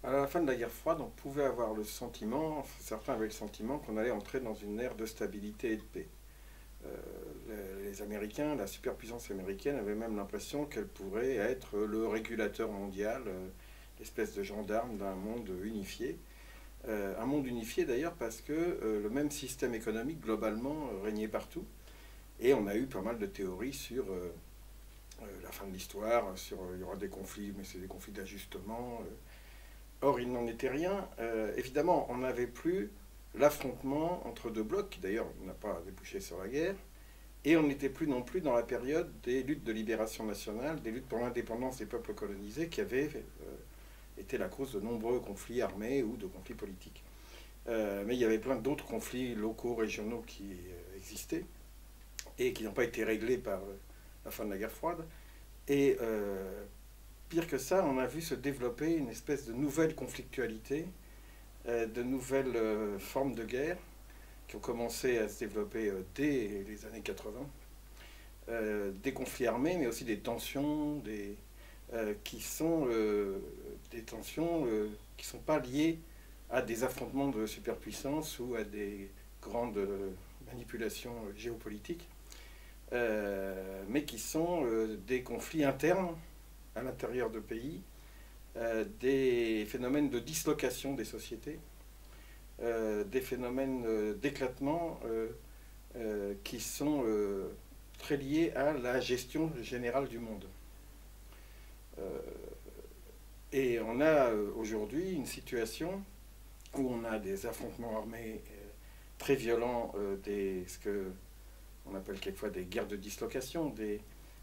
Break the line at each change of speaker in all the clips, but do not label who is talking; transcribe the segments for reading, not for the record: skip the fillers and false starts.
À la fin de la guerre froide, on pouvait avoir le sentiment, enfin, certains avaient le sentiment qu'on allait entrer dans une ère de stabilité et de paix. Les Américains, la superpuissance américaine avait même l'impression qu'elle pourrait être le régulateur mondial, l'espèce de gendarme d'un monde unifié. Un monde unifié d'ailleurs parce que le même système économique globalement régnait partout. Et on a eu pas mal de théories sur la fin de l'histoire, sur il y aura des conflits, mais c'est des conflits d'ajustement. Or, il n'en était rien. Évidemment, on n'avait plus l'affrontement entre deux blocs, qui d'ailleurs n'a pas débouché sur la guerre, et on n'était plus non plus dans la période des luttes de libération nationale, des luttes pour l'indépendance des peuples colonisés, qui avaient été la cause de nombreux conflits armés ou de conflits politiques. Mais il y avait plein d'autres conflits locaux, régionaux qui existaient et qui n'ont pas été réglés par la fin de la guerre froide. Et pire que ça, on a vu se développer une espèce de nouvelle conflictualité, de nouvelles formes de guerre qui ont commencé à se développer dès les années 80. Des conflits armés, mais aussi des tensions, qui sont des tensions qui ne sont pas liées à des affrontements de superpuissance ou à des grandes manipulations géopolitiques, mais qui sont des conflits internes à l'intérieur de pays, des phénomènes de dislocation des sociétés, des phénomènes d'éclatement qui sont très liés à la gestion générale du monde. Euh, et on a aujourd'hui une situation où on a des affrontements armés très violents, ce que on appelle quelquefois des guerres de dislocation,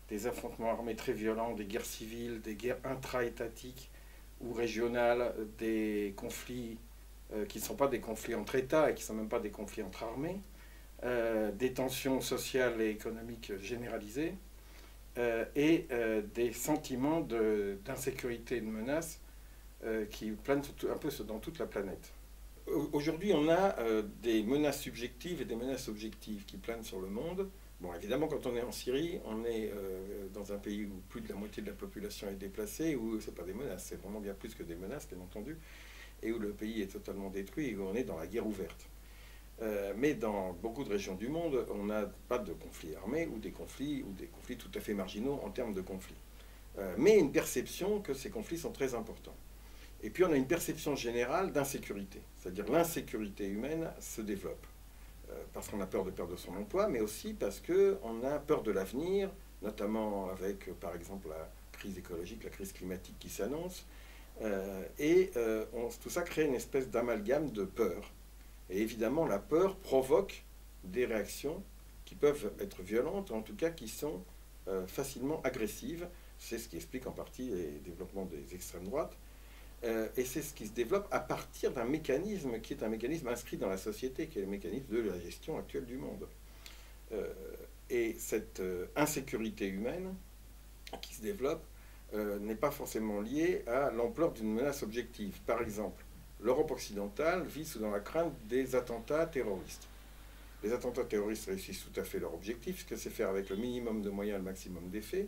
des affrontements armés très violents, des guerres civiles, des guerres intra-étatiques ou régionales, des conflits qui ne sont pas des conflits entre États et qui ne sont même pas des conflits entre armées, des tensions sociales et économiques généralisées, et des sentiments d'insécurité et de menace qui planent un peu dans toute la planète. Aujourd'hui, on a des menaces subjectives et des menaces objectives qui planent sur le monde. Bon, évidemment, quand on est en Syrie, on est dans un pays où plus de la moitié de la population est déplacée, où ce n'est pas des menaces, c'est vraiment bien plus que des menaces, bien entendu, et où le pays est totalement détruit et où on est dans la guerre ouverte. Mais dans beaucoup de régions du monde, on n'a pas de conflits armés ou des conflits tout à fait marginaux en termes de conflits. Mais une perception que ces conflits sont très importants. Et puis on a une perception générale d'insécurité, c'est-à-dire l'insécurité humaine se développe. Parce qu'on a peur de perdre son emploi, mais aussi parce qu'on a peur de l'avenir, notamment avec, par exemple, la crise écologique, la crise climatique qui s'annonce. Tout ça crée une espèce d'amalgame de peur. Et évidemment, la peur provoque des réactions qui peuvent être violentes, en tout cas qui sont facilement agressives. C'est ce qui explique en partie les développements des extrêmes droites. Et c'est ce qui se développe à partir d'un mécanisme qui est un mécanisme inscrit dans la société, qui est le mécanisme de la gestion actuelle du monde. Euh, et cette insécurité humaine qui se développe n'est pas forcément liée à l'ampleur d'une menace objective. Par exemple, l'Europe occidentale vit sous la crainte des attentats terroristes. Les attentats terroristes réussissent tout à fait leur objectif, ce que c'est faire avec le minimum de moyens, le maximum d'effets.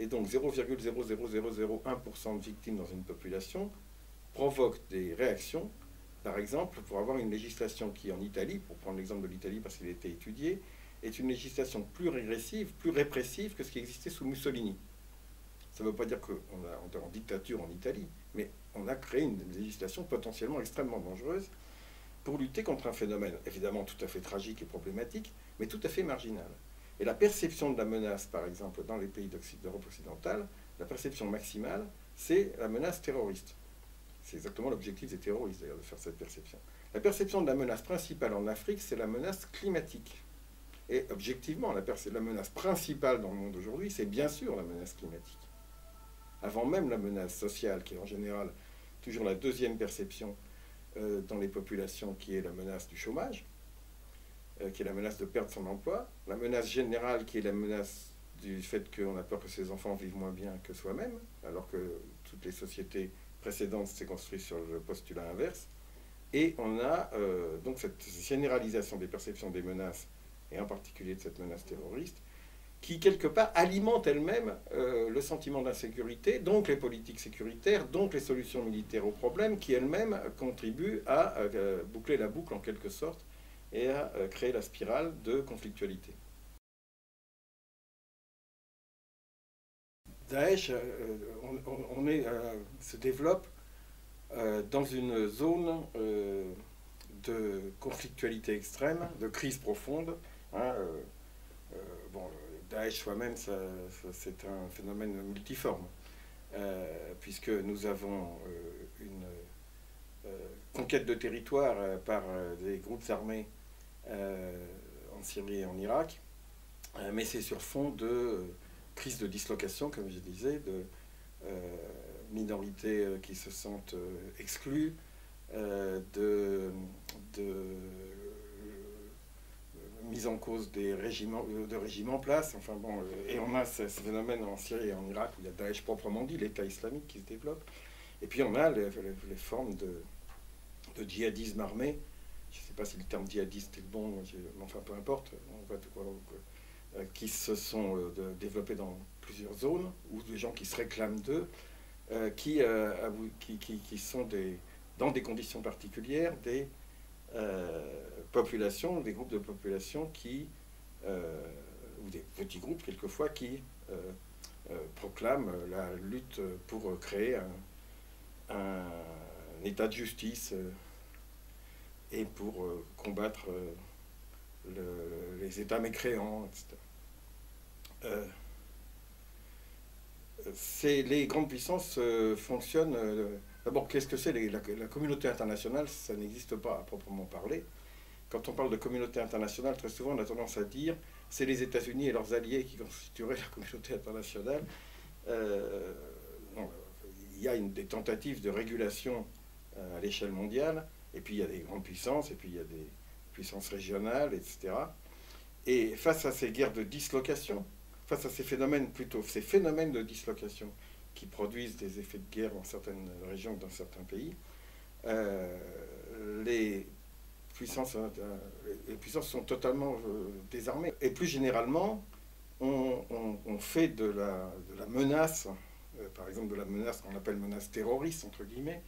Et donc 0,00001% de victimes dans une population provoque des réactions. Par exemple, pour avoir une législation qui, en Italie, pour prendre l'exemple de l'Italie parce qu'il a été étudié, est une législation plus régressive, plus répressive que ce qui existait sous Mussolini. Ça ne veut pas dire qu'on est en dictature en Italie, mais on a créé une législation potentiellement extrêmement dangereuse pour lutter contre un phénomène évidemment tout à fait tragique et problématique, mais tout à fait marginal. Et la perception de la menace, par exemple, dans les pays d'Europe occidentale, la perception maximale, c'est la menace terroriste. C'est exactement l'objectif des terroristes, d'ailleurs, de faire cette perception. La perception de la menace principale en Afrique, c'est la menace climatique. Et objectivement, la menace principale dans le monde aujourd'hui, c'est bien sûr la menace climatique. Avant même la menace sociale, qui est en général toujours la deuxième perception dans les populations, qui est la menace du chômage, qui est la menace de perdre son emploi, la menace générale, qui est la menace du fait qu'on a peur que ses enfants vivent moins bien que soi-même, alors que toutes les sociétés précédentes s'est construite sur le postulat inverse. Et on a donc cette généralisation des perceptions des menaces, et en particulier de cette menace terroriste, qui quelque part alimente elle-même le sentiment d'insécurité, donc les politiques sécuritaires, donc les solutions militaires aux problèmes, qui elles-mêmes contribuent à boucler la boucle en quelque sorte et à créer la spirale de conflictualité. Daesh se développe dans une zone de conflictualité extrême, de crise profonde. Hein, bon, Daesh soi-même, c'est un phénomène multiforme, puisque nous avons une conquête de territoire par des groupes armés en Syrie et en Irak, mais c'est sur fond de crise de dislocation, comme je disais, de minorités qui se sentent exclues, de mise en cause des régimes en place. Enfin bon, et on a ce phénomène en Syrie et en Irak où il y a Daesh proprement dit, l'État islamique qui se développe. Et puis on a les formes de djihadisme armé. Je ne sais pas si le terme djihadiste est le bon, mais enfin peu importe. On voit qui se sont développés dans plusieurs zones, ou des gens qui se réclament d'eux, qui sont dans des conditions particulières, des populations, des groupes de population ou des petits groupes quelquefois, qui proclament la lutte pour créer un état de justice et pour combattre les États mécréants, etc. Les grandes puissances fonctionnent. D'abord, qu'est-ce que c'est la communauté internationale? Ça n'existe pas à proprement parler. Quand on parle de communauté internationale, très souvent on a tendance à dire c'est les États-Unis et leurs alliés qui constitueraient la communauté internationale. Non, il y a des tentatives de régulation à l'échelle mondiale, et puis il y a des grandes puissances, et puis il y a des puissances régionales, etc. Et face à ces guerres de dislocation, face à ces phénomènes de dislocation qui produisent des effets de guerre dans certaines régions, dans certains pays, les puissances sont totalement désarmées. Et plus généralement, on fait de la menace, par exemple de la menace qu'on appelle menace terroriste, entre guillemets,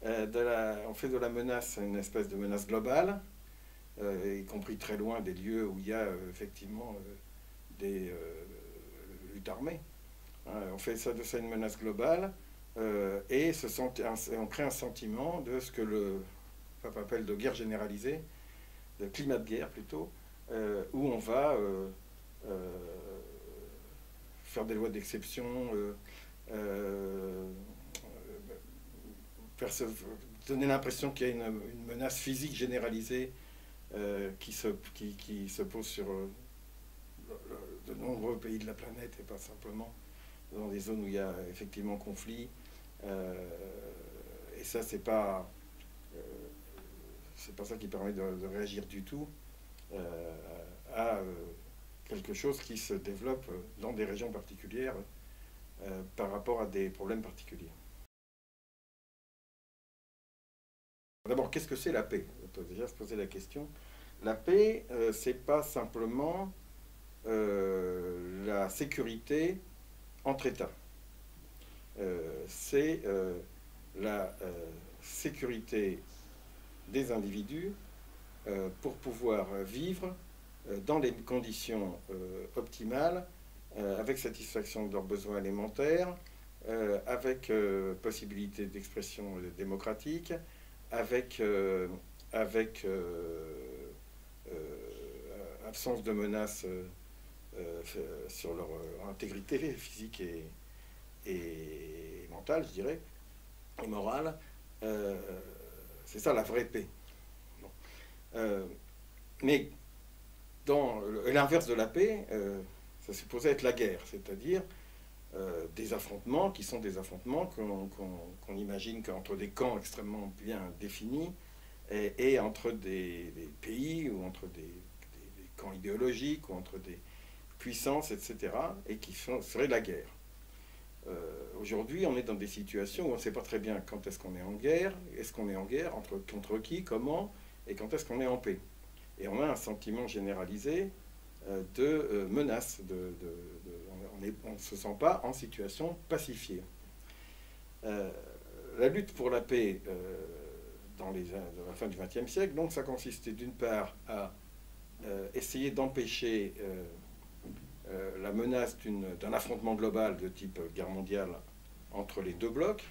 on fait de la menace une espèce de menace globale, y compris très loin des lieux où il y a effectivement des luttes armées. On fait de ça une menace globale, et on crée un sentiment de ce que le pape appelle de guerre généralisée, de climat de guerre plutôt, où on va faire des lois d'exception, donner l'impression qu'il y a une menace physique généralisée qui se pose sur de nombreux pays de la planète, et pas simplement dans des zones où il y a effectivement conflit. Et ça, c'est pas ça qui permet de réagir du tout à quelque chose qui se développe dans des régions particulières par rapport à des problèmes particuliers. D'abord, qu'est-ce que c'est la paix? On peut déjà se poser la question. La paix, c'est pas simplement la sécurité entre États. C'est la sécurité des individus pour pouvoir vivre dans les conditions optimales, avec satisfaction de leurs besoins élémentaires, avec possibilité d'expression démocratique, avec absence de menaces sur leur intégrité physique et mentale, je dirais, et morale. C'est ça la vraie paix. Bon. Mais l'inverse de la paix, ça supposait être la guerre, c'est-à-dire des affrontements qui sont des affrontements qu'on imagine qu'entre des camps extrêmement bien définis et entre des pays ou entre des camps idéologiques ou entre des puissances, etc., et qui seraient la guerre. Aujourd'hui, on est dans des situations où on ne sait pas très bien quand est-ce qu'on est en guerre, est-ce qu'on est en guerre, contre qui, comment, et quand est-ce qu'on est en paix. Et on a un sentiment généralisé de menaces. On ne se sent pas en situation pacifiée. La lutte pour la paix dans la fin du XXe siècle, donc ça consistait d'une part à essayer d'empêcher la menace d'un affrontement global de type guerre mondiale entre les deux blocs,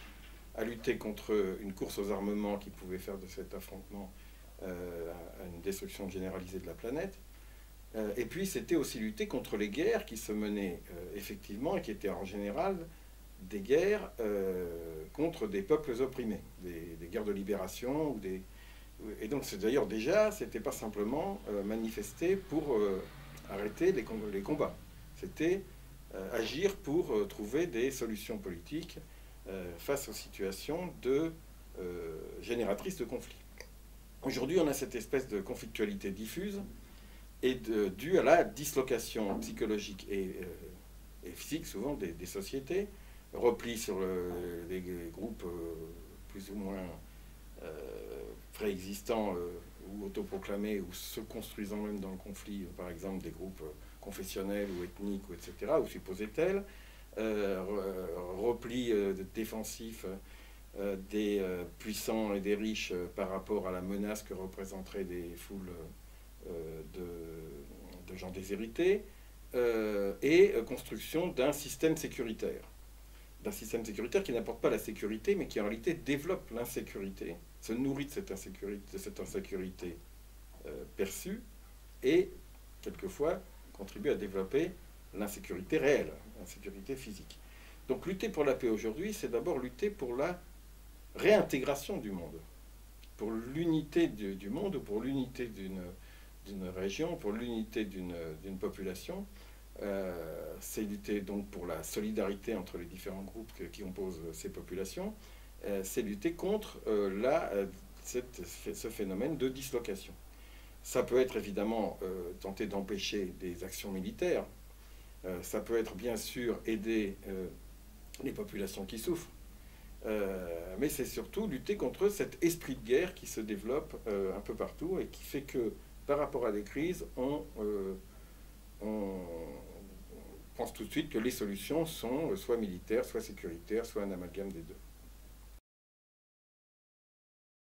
à lutter contre une course aux armements qui pouvait faire de cet affrontement une destruction généralisée de la planète. Et puis c'était aussi lutter contre les guerres qui se menaient effectivement et qui étaient en général des guerres contre des peuples opprimés, des guerres de libération. Et donc d'ailleurs déjà, c'était pas simplement manifester pour arrêter les combats. C'était agir pour trouver des solutions politiques face aux situations génératrices de conflits. Aujourd'hui, on a cette espèce de conflictualité diffuse et due à la dislocation psychologique et physique, souvent, des sociétés, repli sur les groupes plus ou moins préexistants ou autoproclamés, ou se construisant même dans le conflit, par exemple des groupes confessionnels ou ethniques, etc., ou supposés tels, repli défensif des puissants et des riches par rapport à la menace que représenteraient des foules de gens déshérités, et construction d'un système sécuritaire. D'un système sécuritaire qui n'apporte pas la sécurité, mais qui en réalité développe l'insécurité, se nourrit de cette insécurité perçue, et quelquefois contribue à développer l'insécurité réelle, l'insécurité physique. Donc lutter pour la paix aujourd'hui, c'est d'abord lutter pour la réintégration du monde, pour l'unité du monde, ou pour l'unité d'une région, pour l'unité d'une population. C'est lutter donc pour la solidarité entre les différents groupes qui composent ces populations. C'est lutter contre ce phénomène de dislocation. Ça peut être évidemment tenter d'empêcher des actions militaires. Ça peut être bien sûr aider les populations qui souffrent. Mais c'est surtout lutter contre cet esprit de guerre qui se développe un peu partout et qui fait que par rapport à des crises, on pense tout de suite que les solutions sont soit militaires, soit sécuritaires, soit un amalgame des deux.